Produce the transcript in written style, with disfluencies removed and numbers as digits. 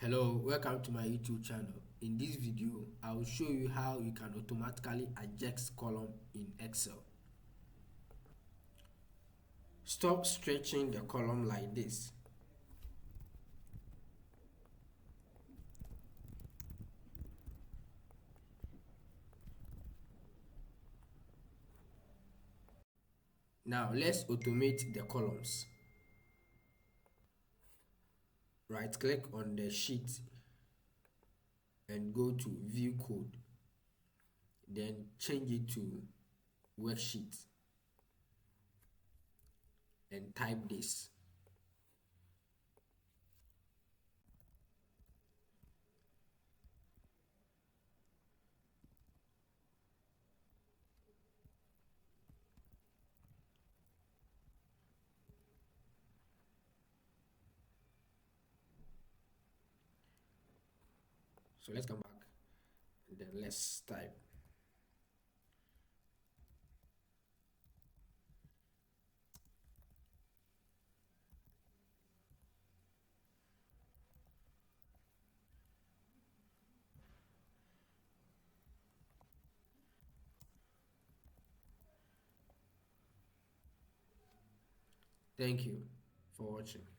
Hello, welcome to my YouTube channel. In this video, I will show you how you can automatically adjust column in Excel. Stop stretching the column like this. Now let's automate the columns. Right click on the sheet and go to view code. Then change it to worksheet and type this. So let's come back and then let's type. Thank you for watching.